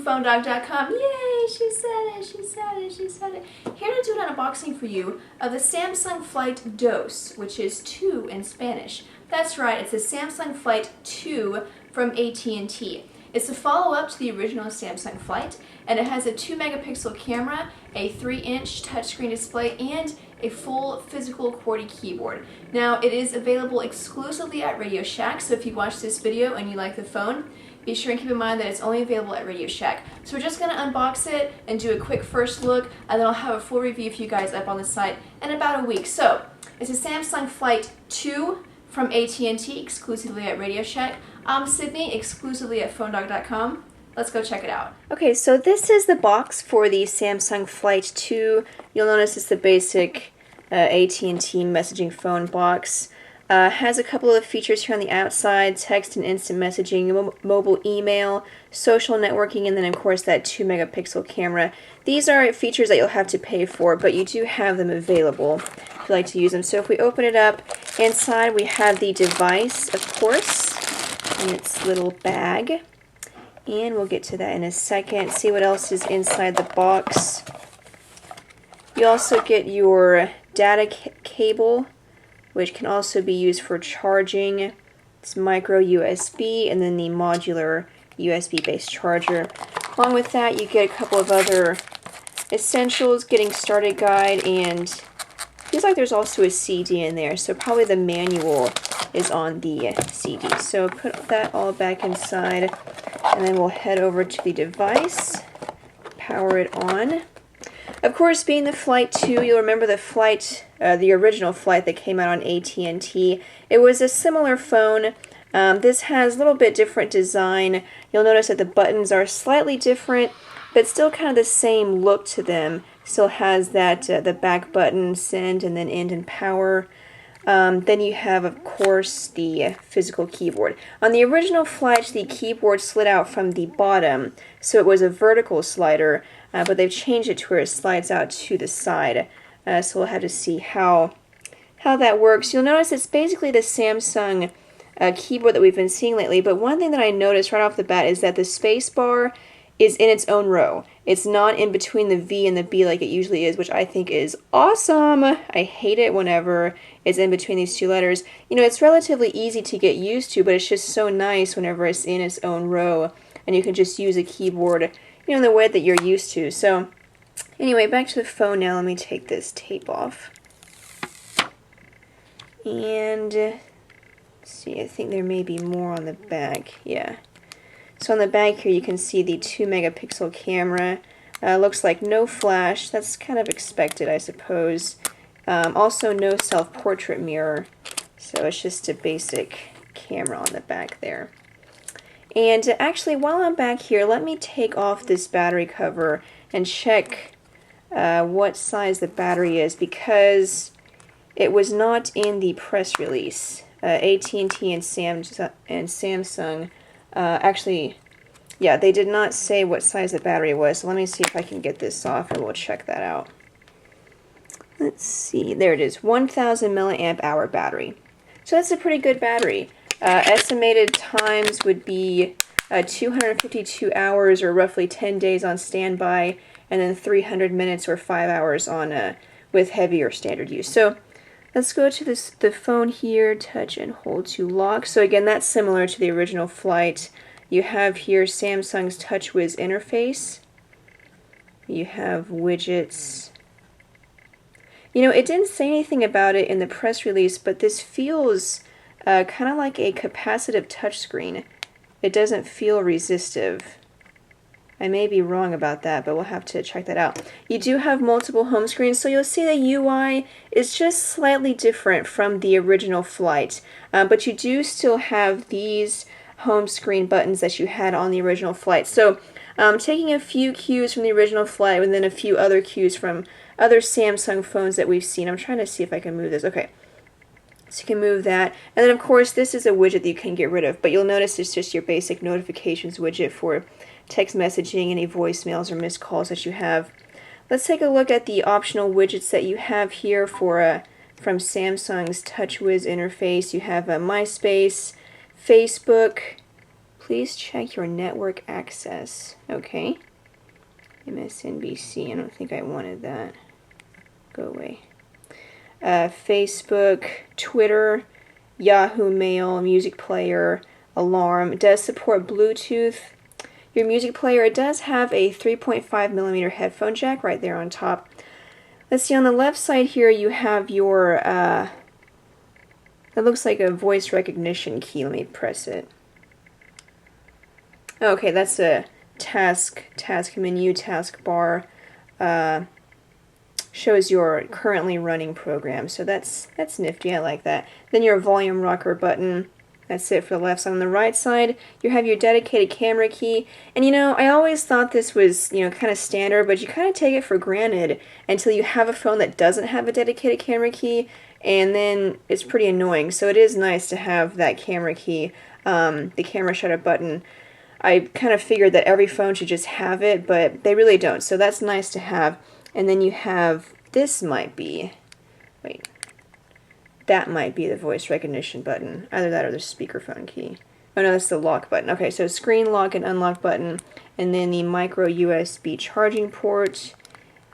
PhoneDog.com. Yay! She said it, she said it, she said it. Here to do an unboxing for you of the Samsung Flight Dos, which is 2 in Spanish. That's right, it's the Samsung Flight 2 from AT&T. It's a follow-up to the original Samsung Flight, and it has a 2-megapixel camera, a 3-inch touchscreen display, and a full physical QWERTY keyboard. Now, it is available exclusively at Radio Shack, so if you watch this video and you like the phone, be sure and keep in mind that it's only available at Radio Shack. So we're just going to unbox it and do a quick first look, and then I'll have a full review for you guys up on the site in about a week. So, it's a Samsung Flight 2 from AT&T, exclusively at Radio Shack. I'm Sydney, exclusively at PhoneDog.com. Let's go check it out. Okay, so this is the box for the Samsung Flight 2. You'll notice it's the basic AT&T messaging phone box. Has a couple of features here on the outside: text and instant messaging, mobile email, social networking, and then of course that 2-megapixel camera. These are features that you'll have to pay for, but you do have them available if you like to use them. So if we open it up, inside we have the device, of course, in its little bag. And we'll get to that in a second. See what else is inside the box. You also get your data cable, which can also be used for charging. It's micro USB, and then the modular USB-based charger. Along with that, you get a couple of other essentials, getting started guide, and feels like there's also a CD in there, so probably the manual is on the CD. So put that all back inside, and then we'll head over to the device, power it on. Of course, being the Flight 2, you'll remember the Flight, the original Flight that came out on AT&T. It was a similar phone. This has a little bit different design. You'll notice that the buttons are slightly different, but still kind of the same look to them. Still has that the back button, send, and then end and power. Then you have, of course, the physical keyboard. On the original Flight, the keyboard slid out from the bottom, so it was a vertical slider, but they've changed it to where it slides out to the side. So we'll have to see how that works. You'll notice it's basically the Samsung keyboard that we've been seeing lately, but one thing that I noticed right off the bat is that the space bar is in its own row. It's not in between the V and the B like it usually is, which I think is awesome. I hate it whenever it's in between these two letters. You know, it's relatively easy to get used to, but it's just so nice whenever it's in its own row, and you can just use a keyboard, you know, in the way that you're used to. So, anyway, back to the phone now. Let me take this tape off. And, let's see, I think there may be more on the back. Yeah. So on the back here you can see the 2-megapixel camera. Looks like no flash. That's kind of expected, I suppose. Also no self-portrait mirror. So it's just a basic camera on the back there. And actually, while I'm back here, let me take off this battery cover and check what size the battery is, because it was not in the press release. AT&T and Samsung actually, yeah, they did not say what size the battery was, so let me see if I can get this off and we'll check that out. Let's see, there it is, 1000 milliamp hour battery. So that's a pretty good battery. Estimated times would be 252 hours, or roughly 10 days on standby, and then 300 minutes or 5 hours on with heavy or standard use. So let's go to the phone here, touch and hold to lock. So again, that's similar to the original Flight. You have here Samsung's TouchWiz interface. You have widgets. You know, it didn't say anything about it in the press release, but this feels kind of like a capacitive touchscreen. It doesn't feel resistive. I may be wrong about that, but we'll have to check that out. You do have multiple home screens, so you'll see the UI is just slightly different from the original Flight. But you do still have these home screen buttons that you had on the original Flight. So taking a few cues from the original Flight and then a few other cues from other Samsung phones that we've seen. I'm trying to see if I can move this. Okay. So you can move that. And then, of course, this is a widget that you can get rid of. But you'll notice it's just your basic notifications widget for text messaging, any voicemails or missed calls that you have. Let's take a look at the optional widgets that you have here for from Samsung's TouchWiz interface. You have MySpace, Facebook, Please check your network access. Okay. MSNBC. I don't think I wanted that. Go away. Facebook, Twitter, Yahoo Mail, music player, alarm. It does support Bluetooth. Your music player, it does have a 3.5mm headphone jack right there on top. Let's see, on the left side here you have your, it looks like a voice recognition key. Let me press it. Okay, that's a task menu, task bar. Shows your currently running program, so that's nifty. I like that. Then your volume rocker button. That's it for the left side. On the right side, you have your dedicated camera key. And you know, I always thought this was, you know, kind of standard, but you kind of take it for granted until you have a phone that doesn't have a dedicated camera key, and then it's pretty annoying. So it is nice to have that camera key, the camera shutter button. I kind of figured that every phone should just have it, but they really don't. So that's nice to have. And then you have, this might be, wait. That might be the voice recognition button. Either that or the speakerphone key. Oh no, that's the lock button. Okay, so screen lock and unlock button, and then the micro USB charging port,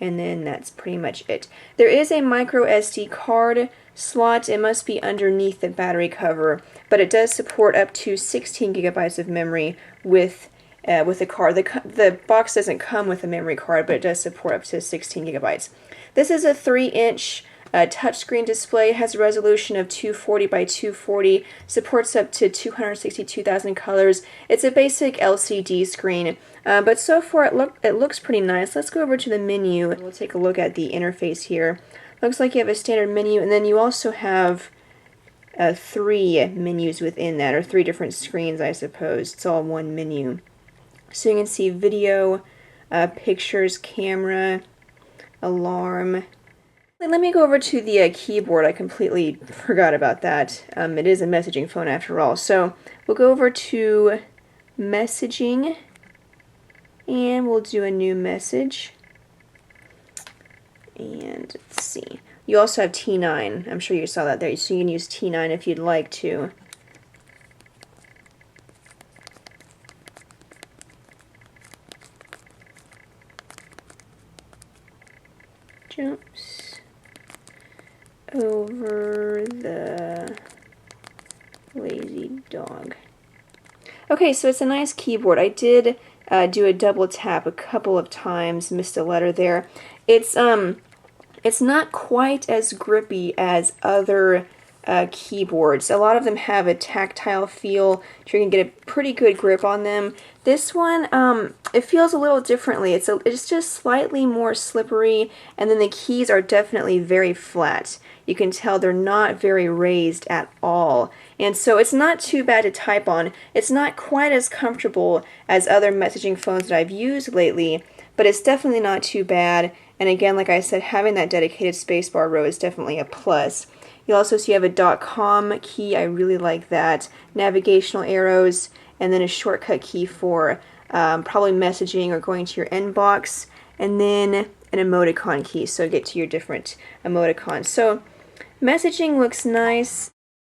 and then that's pretty much it. There is a micro SD card slot. It must be underneath the battery cover, but it does support up to 16 gigabytes of memory with the card. The box doesn't come with a memory card, but it does support up to 16 gigabytes. This is a 3-inch touchscreen display. It has a resolution of 240 by 240, supports up to 262,000 colors. It's a basic LCD screen, but so far it looks pretty nice. Let's go over to the menu. We'll take a look at the interface here. Looks like you have a standard menu, and then you also have 3 menus within that, or 3 different screens, I suppose. It's all one menu. So you can see video, pictures, camera, alarm. Let me go over to the keyboard. I completely forgot about that. It is a messaging phone after all. So we'll go over to messaging, and we'll do a new message. And let's see. You also have T9. I'm sure you saw that there. So you can use T9 if you'd like to. Jumps over the lazy dog. Okay, so it's a nice keyboard. I did do a double tap a couple of times, missed a letter there. It's not quite as grippy as other keyboards. A lot of them have a tactile feel, so you can get a pretty good grip on them. This one, it feels a little differently. It's just slightly more slippery, and then the keys are definitely very flat. You can tell they're not very raised at all. And so it's not too bad to type on. It's not quite as comfortable as other messaging phones that I've used lately, but it's definitely not too bad. And again, like I said, having that dedicated spacebar row is definitely a plus. You'll also see you have a .com key. I really like that. Navigational arrows, and then a shortcut key for probably messaging or going to your inbox, and then an emoticon key, so get to your different emoticons. So messaging looks nice.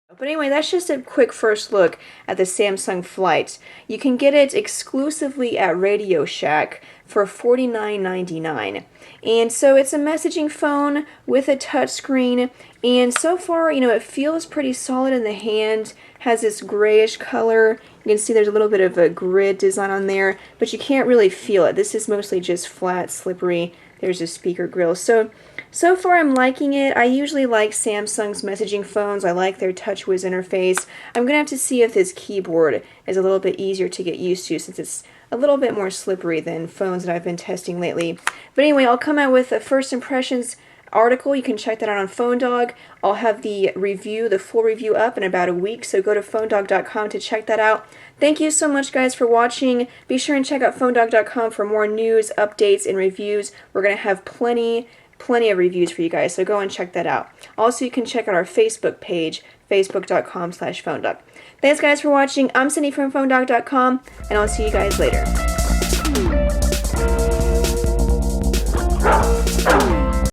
But anyway, that's just a quick first look at the Samsung Flight. You can get it exclusively at Radio Shack for $49.99. And so it's a messaging phone with a touchscreen, and so far, you know, it feels pretty solid in the hand. Has this grayish color. You can see there's a little bit of a grid design on there, but you can't really feel it. This is mostly just flat, slippery. There's a speaker grill. So far I'm liking it. I usually like Samsung's messaging phones. I like their TouchWiz interface. I'm going to have to see if this keyboard is a little bit easier to get used to, since it's a little bit more slippery than phones that I've been testing lately. But anyway, I'll come out with a first impressions article. You can check that out on PhoneDog. I'll have the review, the full review, up in about a week, so go to phonedog.com to check that out. Thank you so much, guys, for watching. Be sure and check out phonedog.com for more news, updates, and reviews. We're going to have plenty of reviews for you guys, so go and check that out. Also, you can check out our Facebook page, facebook.com/phonedog. Thanks, guys, for watching. I'm Cindy from phonedog.com, and I'll see you guys later.